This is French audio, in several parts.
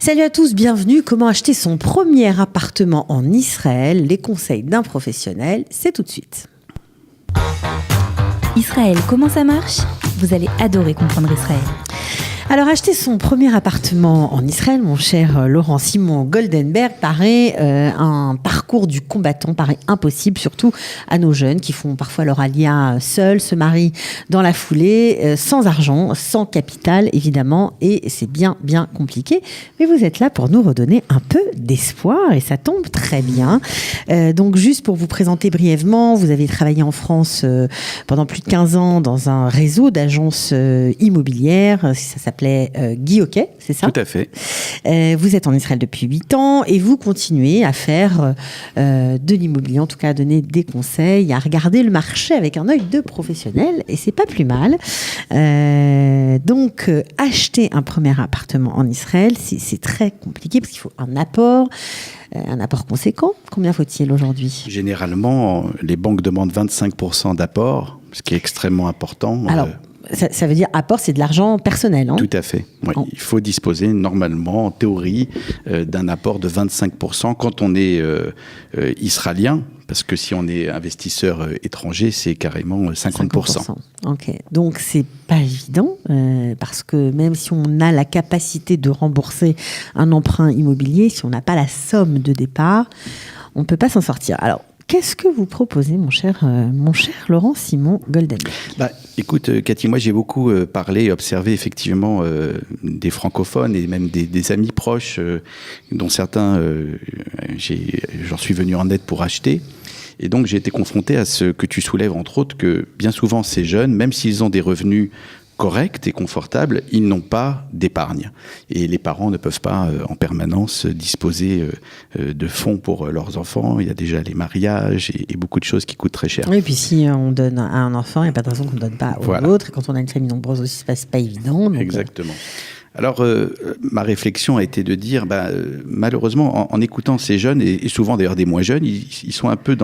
Salut à tous, bienvenue. Comment acheter son premier appartement en Israël? Les conseils d'un professionnel, c'est tout de suite. Israël, comment ça marche? Vous allez adorer comprendre Israël. Alors, acheter son premier appartement en Israël, mon cher Laurent Simon Goldenberg, paraît un parcours du combattant, paraît impossible, surtout à nos jeunes qui font parfois leur alia seuls, se marient dans la foulée, sans argent, sans capital, évidemment, et c'est bien compliqué. Mais vous êtes là pour nous redonner un peu d'espoir, et ça tombe très bien. Donc, juste pour vous présenter brièvement, vous avez travaillé en France pendant plus de 15 ans dans un réseau d'agences immobilières, ça s'appelait Guy Hockey, c'est ça? Tout à fait. Vous êtes en Israël depuis 8 ans et vous continuez à faire de l'immobilier, en tout cas à donner des conseils, à regarder le marché avec un œil de professionnel, et c'est pas plus mal. Donc, acheter un premier appartement en Israël, c'est très compliqué parce qu'il faut un apport conséquent. Combien faut-il aujourd'hui? Généralement, les banques demandent 25% d'apport, ce qui est extrêmement important. Alors, ça veut dire apport, c'est de l'argent personnel, hein? Tout à fait. Oui. Il faut disposer normalement, en théorie, d'un apport de 25% quand on est israélien, parce que si on est investisseur étranger, c'est carrément 50%. Ok. Donc, c'est pas évident, parce que même si on a la capacité de rembourser un emprunt immobilier, si on n'a pas la somme de départ, on ne peut pas s'en sortir. Alors, qu'est-ce que vous proposez, mon cher Laurent Simon Goldenberg? Écoute, Cathy, moi j'ai beaucoup parlé et observé effectivement des francophones et même des amis proches, dont certains, j'en suis venu en aide pour acheter. Et donc j'ai été confronté à ce que tu soulèves, entre autres, que bien souvent ces jeunes, même s'ils ont des revenus corrects et confortables, ils n'ont pas d'épargne. Et les parents ne peuvent pas en permanence disposer de fonds pour leurs enfants. Il y a déjà les mariages et beaucoup de choses qui coûtent très cher. Oui, et puis si on donne à un enfant, il n'y a pas de raison qu'on ne donne pas aux autres. Et quand on a une famille nombreuse aussi, c'est pas évident. Donc exactement. Alors, ma réflexion a été de dire, malheureusement, en écoutant ces jeunes, et souvent d'ailleurs des moins jeunes, ils sont un peu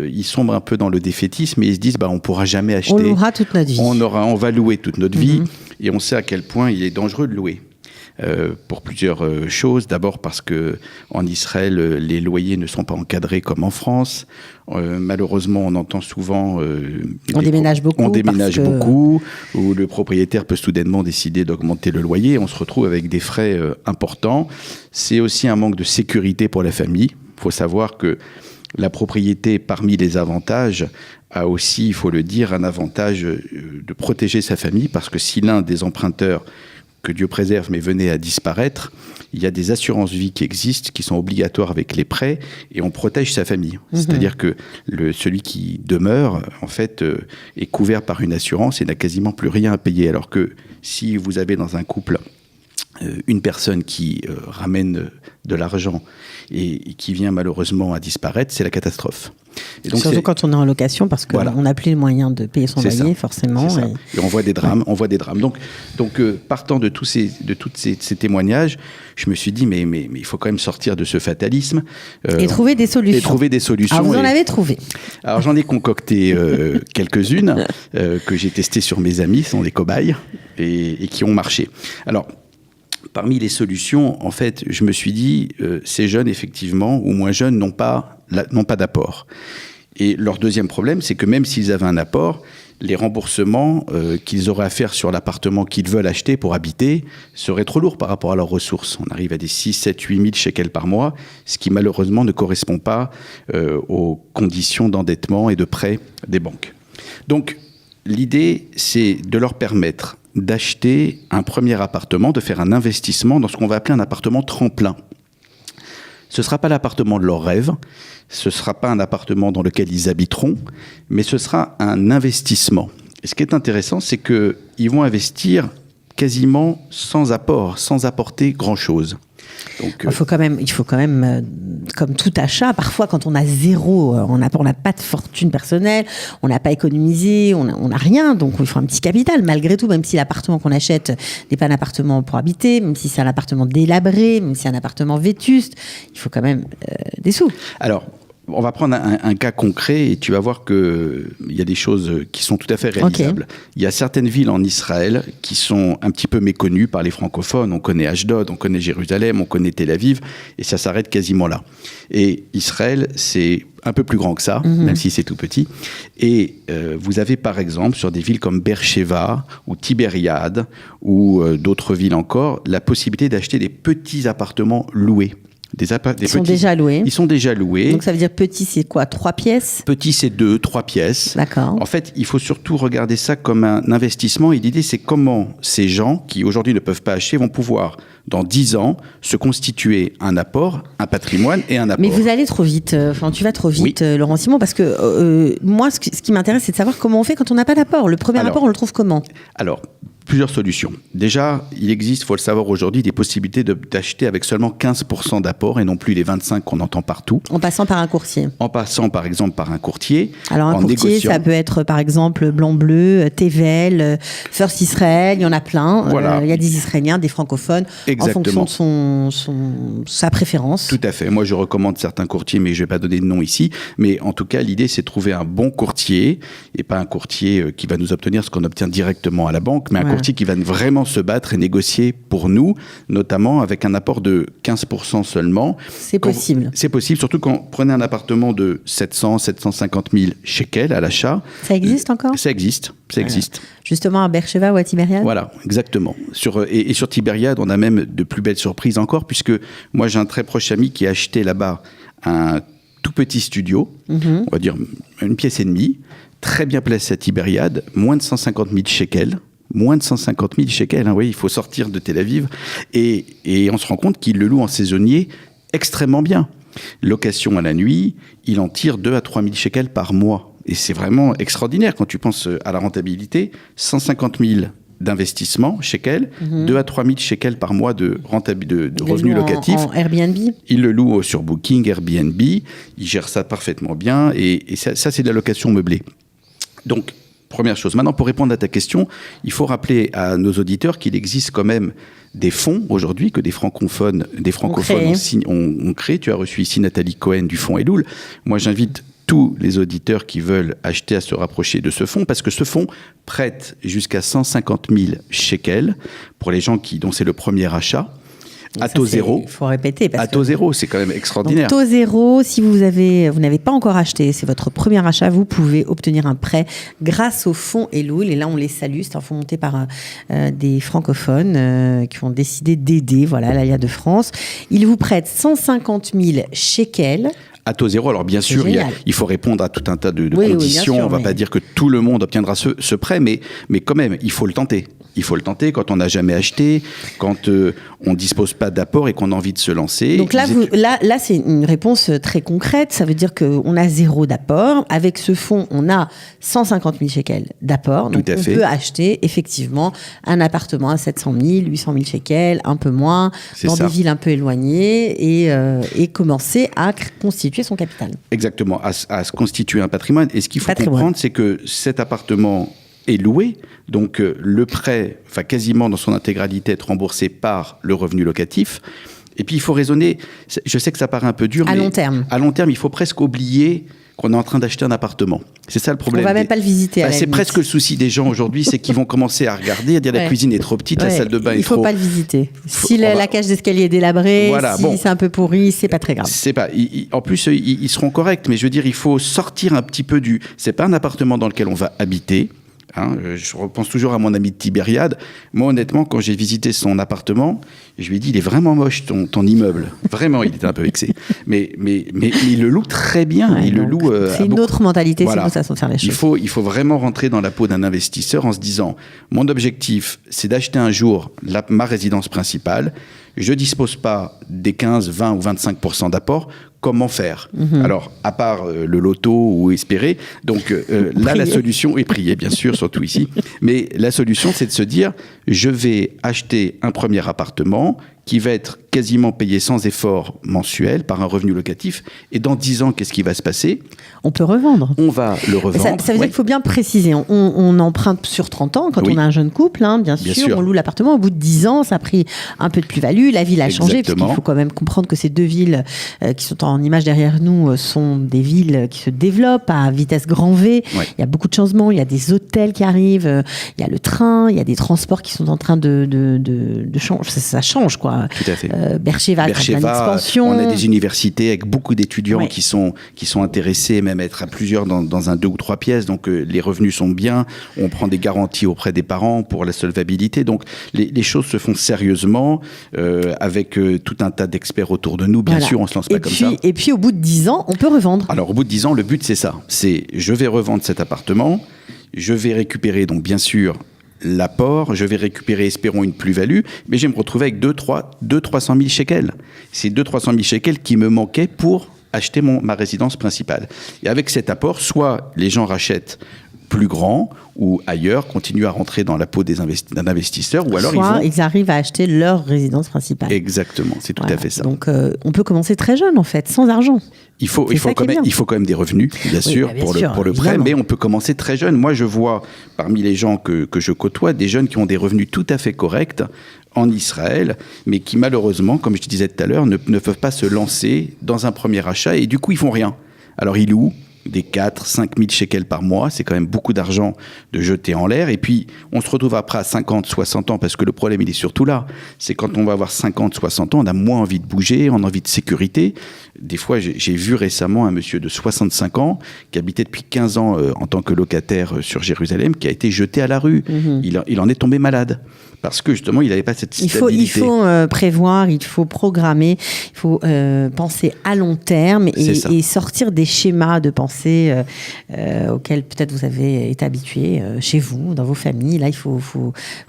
ils sombrent un peu dans le défaitisme, et ils se disent, on pourra jamais acheter. On louera toute notre vie. On va louer toute notre vie, et on sait à quel point il est dangereux de louer. Pour plusieurs choses. D'abord parce que en Israël, les loyers ne sont pas encadrés comme en France. Malheureusement, on entend souvent... on déménage beaucoup, où le propriétaire peut soudainement décider d'augmenter le loyer. On se retrouve avec des frais importants. C'est aussi un manque de sécurité pour la famille. Il faut savoir que la propriété, parmi les avantages, a aussi, il faut le dire, un avantage de protéger sa famille, parce que si l'un des emprunteurs, que Dieu préserve, mais venait à disparaître, il y a des assurances vie qui existent, qui sont obligatoires avec les prêts, et on protège sa famille. C'est-à-dire que celui qui demeure, en fait, est couvert par une assurance et n'a quasiment plus rien à payer. Alors que si vous avez dans un couple une personne qui ramène de l'argent et qui vient malheureusement à disparaître, c'est la catastrophe. Et donc surtout quand on est en location, parce qu'on n'a plus les moyens de payer son loyer, forcément. Et on voit des drames, Donc, partant de tous ces témoignages, je me suis dit, mais il faut quand même sortir de ce fatalisme. Et trouver des solutions. Alors, vous en avez trouvé? Alors, j'en ai concocté quelques-unes que j'ai testées sur mes amis, ce sont des cobayes, et qui ont marché. Alors, parmi les solutions, en fait, je me suis dit, ces jeunes, effectivement, ou moins jeunes, n'ont pas d'apport. Et leur deuxième problème, c'est que même s'ils avaient un apport, les remboursements qu'ils auraient à faire sur l'appartement qu'ils veulent acheter pour habiter seraient trop lourds par rapport à leurs ressources. On arrive à des 6, 7, 8 000 shekels par mois, ce qui malheureusement ne correspond pas aux conditions d'endettement et de prêt des banques. Donc, l'idée, c'est de leur permettre d'acheter un premier appartement, de faire un investissement dans ce qu'on va appeler un appartement tremplin. Ce ne sera pas l'appartement de leur rêve, ce ne sera pas un appartement dans lequel ils habiteront, mais ce sera un investissement. Et ce qui est intéressant, c'est qu'ils vont investir quasiment sans apport, sans apporter grand-chose. Donc, il faut quand même, comme tout achat, parfois quand on a zéro, on n'a pas de fortune personnelle, on n'a pas économisé, on n'a rien, donc il faut un petit capital malgré tout, même si l'appartement qu'on achète n'est pas un appartement pour habiter, même si c'est un appartement délabré, même si c'est un appartement vétuste, il faut quand même des sous. Alors, On va prendre un cas concret et tu vas voir qu'il y a des choses qui sont tout à fait réalisables. Okay. Il y a certaines villes en Israël qui sont un petit peu méconnues par les francophones. On connaît Ashdod, on connaît Jérusalem, on connaît Tel Aviv, et ça s'arrête quasiment là. Et Israël, c'est un peu plus grand que ça, même si c'est tout petit. Et vous avez par exemple sur des villes comme Beersheba ou Tibériade ou d'autres villes encore, la possibilité d'acheter des petits appartements loués. Ils sont déjà loués. Ils sont déjà loués. Donc ça veut dire petit, c'est quoi, 3 pièces? Petit, c'est 2, 3 pièces. D'accord. En fait, il faut surtout regarder ça comme un investissement. Et l'idée, c'est comment ces gens qui aujourd'hui ne peuvent pas acheter vont pouvoir, dans 10 ans, se constituer un apport, un patrimoine et un apport. Mais vous allez trop vite. Enfin, tu vas trop vite, oui. Laurent Simon, parce que moi, ce qui m'intéresse, c'est de savoir comment on fait quand on n'a pas d'apport. Le premier apport, on le trouve comment? Alors, plusieurs solutions. Déjà, il existe, il faut le savoir aujourd'hui, des possibilités d'acheter avec seulement 15% d'apport et non plus les 25% qu'on entend partout. En passant par un courtier. En passant, par exemple, par un courtier. Alors, un courtier, ça peut être, par exemple, Blanc-Bleu, Tevel, First Israel, il y en a plein. Voilà. Il y a des Israéliens, des francophones, exactement. En fonction de sa préférence. Tout à fait. Moi, je recommande certains courtiers, mais je ne vais pas donner de nom ici. Mais en tout cas, l'idée, c'est de trouver un bon courtier et pas un courtier qui va nous obtenir ce qu'on obtient directement à la banque, mais un courtier qui va vraiment se battre et négocier pour nous, notamment avec un apport de 15% seulement. C'est possible. C'est possible, surtout quand vous prenez un appartement de 700, 750 000 shekels à l'achat. Ça existe encore ? Ça existe, ça existe. Justement à Beersheba ou à Tibériade ? Voilà, exactement. Et sur Tibériade, on a même de plus belles surprises encore, puisque moi j'ai un très proche ami qui a acheté là-bas un tout petit studio, on va dire une pièce et demie, très bien placé à Tibériade, moins de 150 000 shekels. Moins de 150 000 shekels, hein, oui, il faut sortir de Tel Aviv. Et on se rend compte qu'il le loue en saisonnier extrêmement bien. Location à la nuit, il en tire 2 à 3 000 shekels par mois. Et c'est vraiment extraordinaire quand tu penses à la rentabilité. 150 000 d'investissement shekels, 2 à 3 000 shekels par mois de revenus locatifs. En Airbnb ? Il le loue sur Booking, Airbnb. Il gère ça parfaitement bien. Et ça c'est de la location meublée. Donc, première chose. Maintenant, pour répondre à ta question, il faut rappeler à nos auditeurs qu'il existe quand même des fonds aujourd'hui que des francophones ont créé. Tu as reçu ici Nathalie Cohen du fonds Elul. Moi, j'invite tous les auditeurs qui veulent acheter à se rapprocher de ce fonds parce que ce fonds prête jusqu'à 150 000 shekels pour les gens dont c'est le premier achat. À taux zéro. Il faut répéter. À taux zéro, c'est quand même extraordinaire. Donc, taux zéro, si vous n'avez pas encore acheté, c'est votre premier achat, vous pouvez obtenir un prêt grâce au fonds Elul. Et là, on les salue. C'est un fonds monté par des francophones qui ont décidé d'aider l'Alliance de France. Ils vous prêtent 150 000 shekels. À taux zéro, alors bien sûr, il faut répondre à tout un tas de conditions. Sûr, on ne va pas dire que tout le monde obtiendra ce prêt, mais quand même, il faut le tenter. Il faut le tenter quand on n'a jamais acheté, quand on ne dispose pas d'apport et qu'on a envie de se lancer. Donc là, c'est une réponse très concrète. Ça veut dire qu'on a 0 d'apport. Avec ce fonds, on a 150 000 shekels d'apport. Donc on peut acheter effectivement un appartement à 700 000, 800 000 shekels, un peu moins, dans des villes un peu éloignées et commencer à constituer son capital. Exactement, à se constituer un patrimoine. Et ce qu'il faut comprendre, c'est que cet appartement est loué, donc le prêt va quasiment dans son intégralité être remboursé par le revenu locatif. Et puis il faut raisonner, je sais que ça paraît un peu dur, mais à long terme, il faut presque oublier qu'on est en train d'acheter un appartement. C'est ça le problème. On va même pas le visiter. C'est presque le souci des gens aujourd'hui, c'est qu'ils vont commencer à regarder, à dire la cuisine est trop petite, la salle de bain est trop... Il faut pas le visiter. Si la cage d'escalier est délabrée, c'est un peu pourri, c'est pas très grave. En plus, ils seront corrects, mais je veux dire, il faut sortir un petit peu du... C'est pas un appartement dans lequel on va habiter. Je repense toujours à mon ami de Tibériade. Moi, honnêtement, quand j'ai visité son appartement, je lui ai dit, il est vraiment moche ton immeuble. Vraiment, il était un peu vexé. Mais il le loue très bien. Il le loue. C'est une autre mentalité, c'est une façon de faire les choses. Il faut vraiment rentrer dans la peau d'un investisseur en se disant, mon objectif, c'est d'acheter un jour ma résidence principale. Je ne dispose pas des 15, 20 ou 25% d'apport. Comment faire ? Alors, à part le loto ou espérer, donc là, la solution est prier, bien sûr, surtout ici. Mais la solution, c'est de se dire, je vais acheter un premier appartement qui va être quasiment payé sans effort mensuel par un revenu locatif. Et dans 10 ans, qu'est-ce qui va se passer ? On peut revendre. On va le revendre. Ça veut dire qu'il faut bien préciser. On emprunte sur 30 ans quand on a un jeune couple, bien sûr. On loue l'appartement. Au bout de 10 ans, ça a pris un peu de plus-value. évolue, la ville a changé, parce Exactement. qu'il faut quand même comprendre que ces deux villes qui sont en image derrière nous sont des villes qui se développent à vitesse grand V. Ouais. Il y a beaucoup de changements, il y a des hôtels qui arrivent, il y a le train, il y a des transports qui sont en train de changer. Ça change, quoi. Tout à fait. Bercheva, en pleine Bercheva, expansion. on a des universités avec beaucoup d'étudiants Ouais. qui sont intéressés, même à être à plusieurs dans un 2 ou 3 pièces. Donc les revenus sont bien. On prend des garanties auprès des parents pour la solvabilité. Donc les choses se font sérieusement avec tout un tas d'experts autour de nous. Bien Voilà. sûr, on se lance pas comme ça. Et puis au bout de 10 ans, on peut revendre. Alors au bout de 10 ans, le but c'est ça. C'est je vais revendre cet appartement. Je vais récupérer donc bien sûr l'apport, je vais récupérer, espérons, une plus-value, mais je vais me retrouver avec 300 000 shekels. C'est 300 000 shekels qui me manquaient pour acheter ma résidence principale. Et avec cet apport, soit les gens rachètent plus grand ou ailleurs, continuent à rentrer dans la peau d'un investisseur, ou alors Soit ils vont... ils arrivent à acheter leur résidence principale. Exactement, c'est tout Voilà. à fait ça. Donc on peut commencer très jeune en fait, sans argent. Il faut C'est ça qui est bien. quand même des revenus, bien sûr, bien pour sûr, le prêt, évidemment. mais on peut commencer très jeune. Moi, je vois parmi les gens que je côtoie des jeunes qui ont des revenus tout à fait corrects en Israël, mais qui malheureusement, comme je te disais tout à l'heure, ne peuvent pas se lancer dans un premier achat et du coup, ils font rien. Alors, ils louent des 4 5 000 shekels par mois, c'est quand même beaucoup d'argent de jeter en l'air. Et puis, on se retrouve après à 50, 60 ans, parce que le problème, il est surtout là. C'est quand on va avoir 50, 60 ans, on a moins envie de bouger, on a envie de sécurité. Des fois, j'ai vu récemment un monsieur de 65 ans qui habitait depuis 15 ans en tant que locataire sur Jérusalem, qui a été jeté à la rue. Il en est tombé malade. Parce que justement, il n'avait pas cette stabilité. Il faut prévoir, il faut programmer, il faut penser à long terme et sortir des schémas de pensée auxquels peut-être vous avez été habitué chez vous, dans vos familles. Là, il faut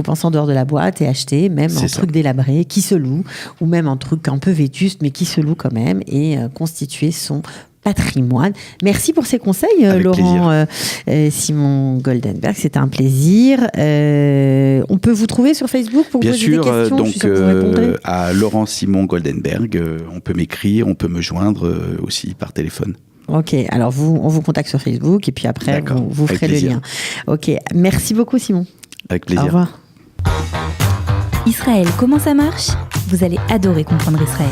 penser en dehors de la boîte et acheter même un truc délabré qui se loue, ou même un truc un peu vétuste mais qui se loue quand même, et constituer son patrimoine. Merci pour ces conseils, Avec Laurent Simon Goldenberg. C'était un plaisir. On peut vous trouver sur Facebook pour Bien poser sûr, des questions. donc Je suis sûre que vous répondrez. à Laurent Simon Goldenberg, on peut m'écrire, on peut me joindre aussi par téléphone. Ok, alors on vous contacte sur Facebook et puis après vous Avec ferez plaisir. le lien. Ok, merci beaucoup Simon. Avec plaisir. Au revoir. Israël, comment ça marche? Vous allez adorer comprendre Israël.